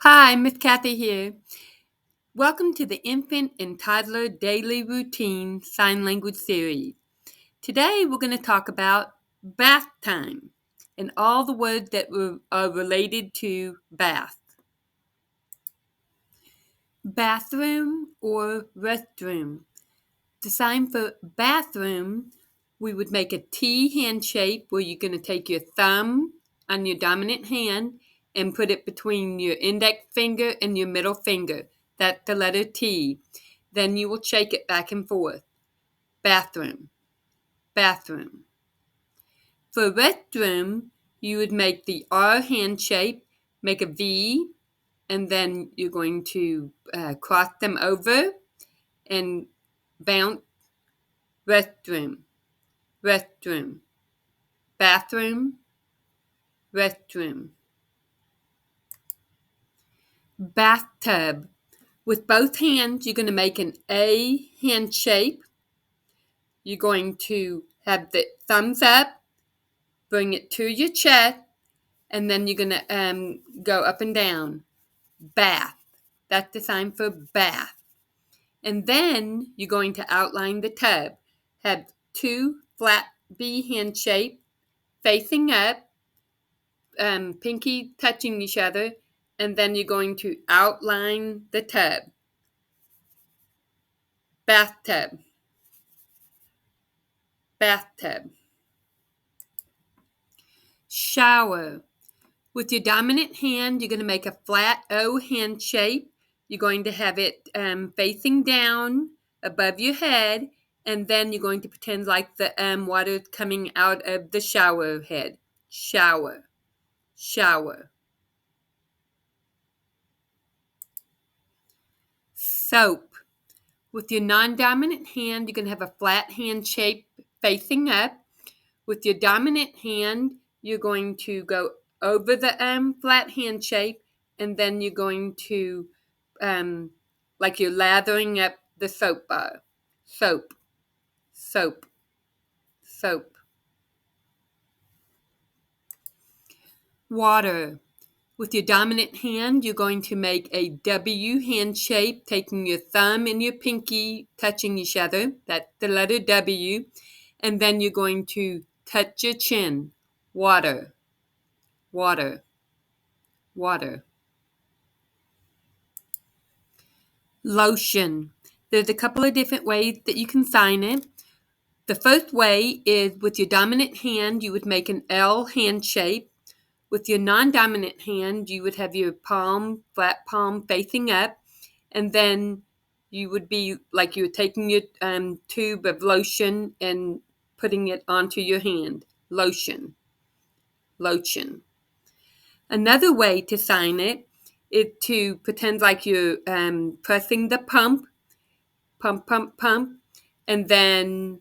Hi, Miss Kathy here. Welcome to the Infant and Toddler Daily Routine Sign Language Series. Today we're going to talk about bath time and all the words that are related to bath. Bathroom or restroom. The sign for bathroom, we would make a T hand shape where you're going to take your thumb on your dominant hand and put it between your index finger and your middle finger. That's the letter T. Then you will shake it back and forth. Bathroom, bathroom. For restroom, you would make the R hand shape, make a V, and then you're going to cross them over and bounce restroom, restroom, bathroom, restroom. Bathtub. With both hands, you're going to make an A hand shape. You're going to have the thumbs up, bring it to your chest, and then you're going to go up and down. Bath. That's the sign for bath. And then you're going to outline the tub. Have two flat B hand shape facing up, pinky touching each other, and then you're going to outline the tub. Bathtub, bathtub. Shower. With your dominant hand, you're going to make a flat O hand shape. You're going to have it facing down above your head, and then you're going to pretend like the water is coming out of the shower head. Shower, shower. Soap. With your non-dominant hand, you're going to have a flat hand shape facing up. With your dominant hand, you're going to go over the flat hand shape, and then you're going to, like you're lathering up the soap bar. Soap, soap, soap. Water. With your dominant hand, you're going to make a W hand shape, taking your thumb and your pinky touching each other. That's the letter W. And then you're going to touch your chin. Water, water, water. Lotion. There's a couple of different ways that you can sign it. The first way is with your dominant hand, you would make an L hand shape. With your non-dominant hand, you would have your palm, flat palm facing up, and then you would be like you were taking your tube of lotion and putting it onto your hand. Lotion, lotion. Another way to sign it is to pretend like you're pressing the pump, pump, pump, pump, and then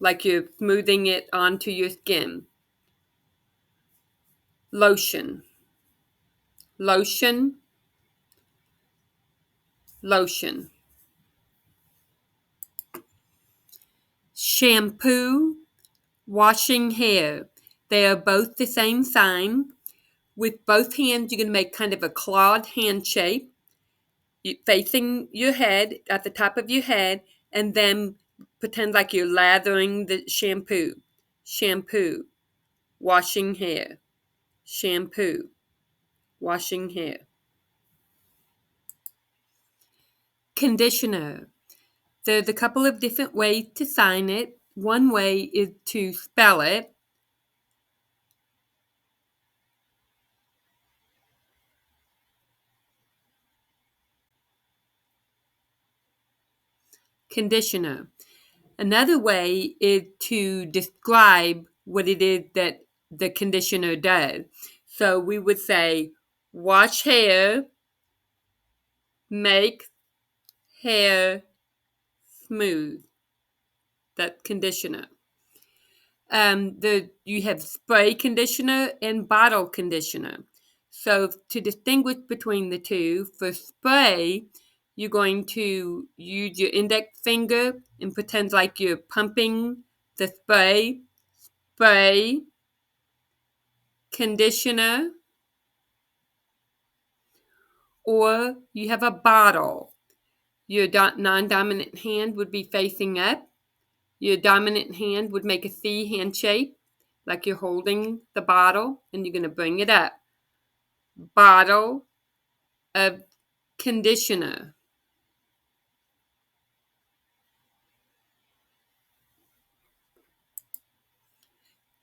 like you're smoothing it onto your skin. Lotion, lotion, lotion. Shampoo, washing hair. They are both the same sign. With both hands, you're going to make kind of a clawed hand shape, facing your head, at the top of your head, and then pretend like you're lathering the shampoo. Shampoo, washing hair. Shampoo, washing hair. Conditioner. There's a couple of different ways to sign it. One way is to spell it. Conditioner. Another way is to describe what it is that the conditioner does. So we would say, wash hair, make hair smooth. That's conditioner. You have spray conditioner and bottle conditioner. So to distinguish between the two, for spray, you're going to use your index finger and pretend like you're pumping the spray. Spray, conditioner, or you have a bottle. Your non-dominant hand would be facing up. Your dominant hand would make a C hand shape, like you're holding the bottle, and you're going to bring it up. Bottle of conditioner.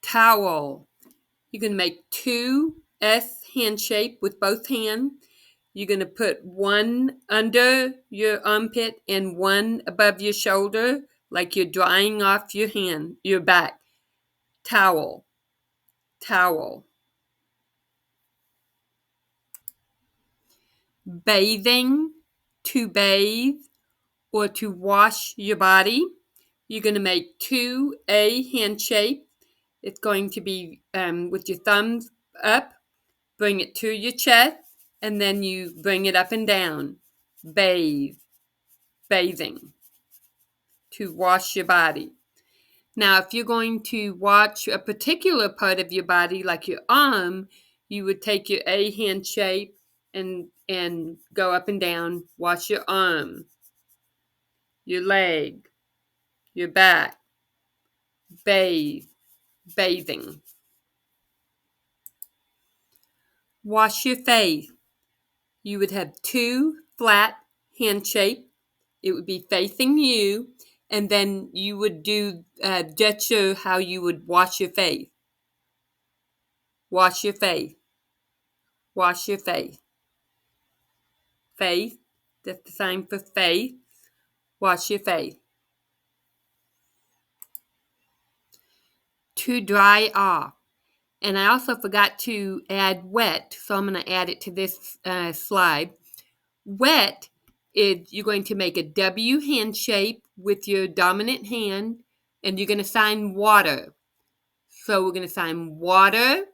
Towel. You're going to make two S hand shape with both hands. You're going to put one under your armpit and one above your shoulder, like you're drying off your back. Towel. Towel. Bathing. To bathe or to wash your body. You're going to make two A hand shape. It's going to be with your thumbs up. Bring it to your chest, and then you bring it up and down. Bathe. Bathing. To wash your body. Now, if you're going to wash a particular part of your body, like your arm, you would take your A hand shape and go up and down. Wash your arm, your leg, your back. Bathe. Bathing. Wash your face. You would have two flat hand shape. It would be facing you, and then you would do gesture how you would wash your face. Wash your face. Wash your face. Face. That's the sign for face. Wash your face. To dry off. And I also forgot to add wet, so I'm going to add it to this slide. Wet is you're going to make a W hand shape with your dominant hand, and you're going to sign water. So we're going to sign water,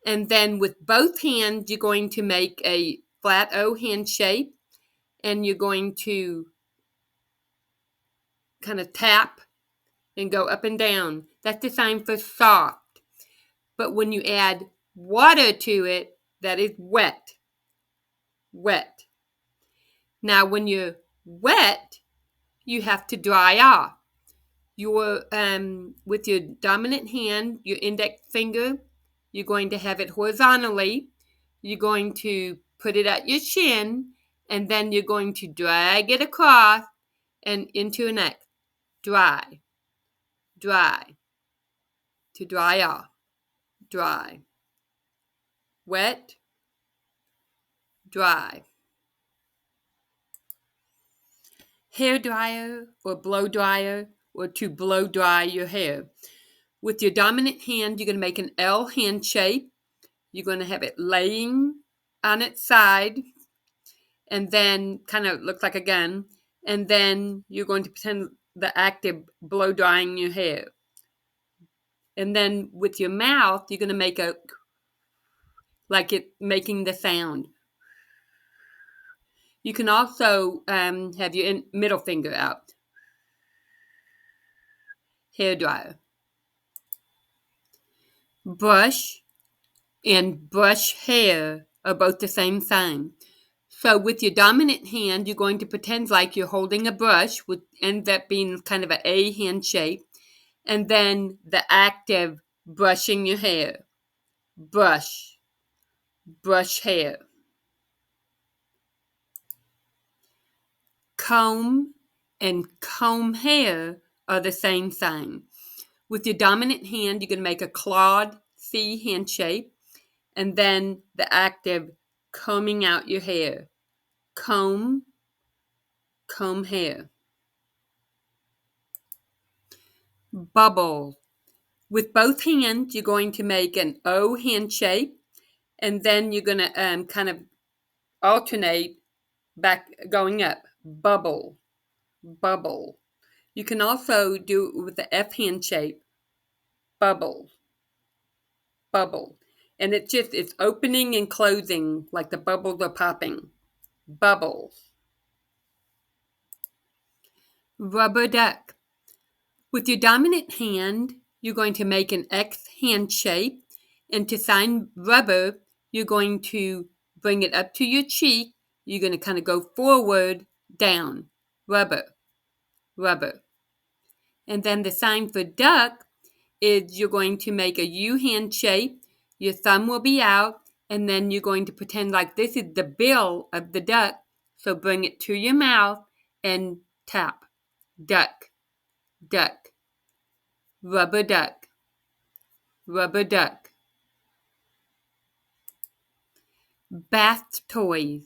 and then with both hands, you're going to make a flat O hand shape, and you're going to kind of tap and go up and down. That's the sign for soft. But when you add water to it, that is wet. Wet. Now, when you're wet, you have to dry off. With your dominant hand, your index finger, you're going to have it horizontally. You're going to put it at your chin, and then you're going to drag it across and into an X. Dry. Dry. To dry off. Dry. Wet. Dry. Hair dryer or blow dryer, or to blow dry your hair. With your dominant hand, you're going to make an L hand shape. You're going to have it laying on its side, and then kind of looks like a gun. And then you're going to pretend the act of blow drying your hair. And then with your mouth, you're going to make like it making the sound. You can also have your middle finger out. Hair dryer. Brush and brush hair are both the same sign. So with your dominant hand, you're going to pretend like you're holding a brush, which ends up being kind of an A hand shape. And then the act of brushing your hair. Brush. Brush hair. Comb and comb hair are the same sign. With your dominant hand, you're going to make a clawed C hand shape, and then the act of combing out your hair. Comb, comb hair. Bubble. With both hands, you're going to make an O hand shape, and then you're going to kind of alternate back going up. Bubble. Bubble. You can also do it with the F hand shape. Bubble. Bubble. And it's opening and closing like the bubbles are popping. Bubbles. Rubber duck. With your dominant hand, you're going to make an X hand shape. And to sign rubber, you're going to bring it up to your cheek. You're going to kind of go forward, down, rubber, rubber. And then the sign for duck is you're going to make a U hand shape. Your thumb will be out, and then you're going to pretend like this is the bill of the duck. So bring it to your mouth and tap. Duck, duck, rubber duck, rubber duck. Bath toys.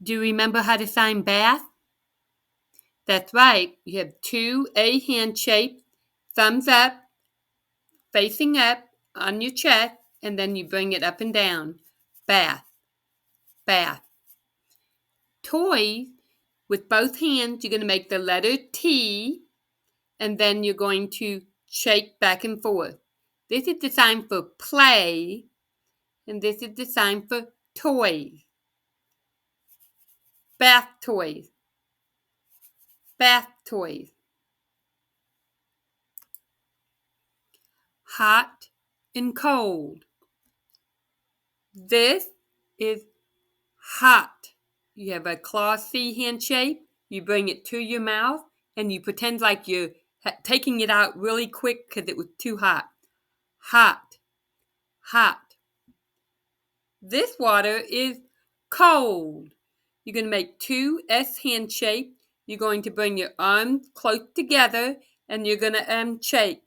Do you remember how to sign bath? That's right. You have two A hand shapes, thumbs up, facing up on your chest, and then you bring it up and down. Bath, bath. Toys, with both hands, you're going to make the letter T, and then you're going to shake back and forth. This is the sign for play, and this is the sign for toys. Bath toys, bath toys. Hot and cold. This is hot. You have a claw C hand shape. You bring it to your mouth, and you pretend like you're taking it out really quick because it was too hot. Hot, hot. This water is cold. You're going to make two S hand shapes. You're going to bring your arms close together, and you're going to shake.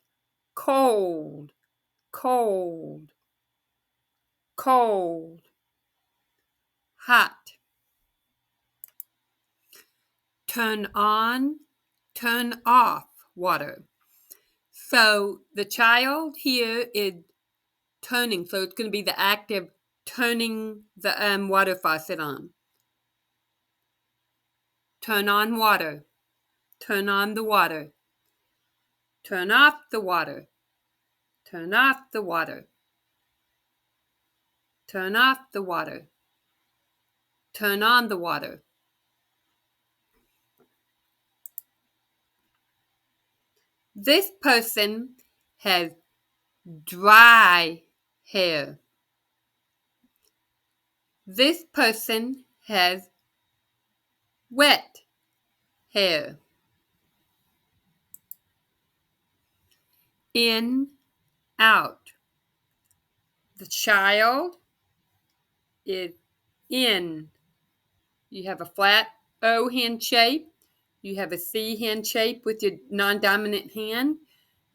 Cold, cold, cold. Hot. Turn on, turn off water. So the child here is turning, so it's going to be the act of turning the water faucet on. Turn on water. Turn on the water. Turn off the water. Turn off the water. Turn off the water. Turn on the water. This person has dry hair. This person has wet hair. In, out. The child is in. You have a flat O hand shape. You have a C hand shape with your non-dominant hand.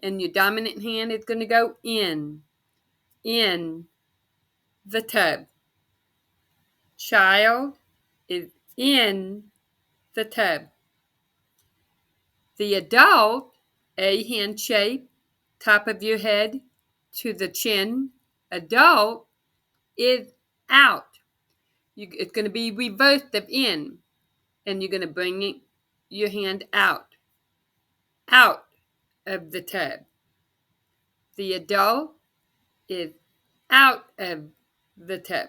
And your dominant hand is going to go in the tub. Child is in the tub. The adult, A hand shape, top of your head to the chin. Adult is out. It's going to be reversed of in. And you're going to bring your hand out of the tub. The adult is out of the tub.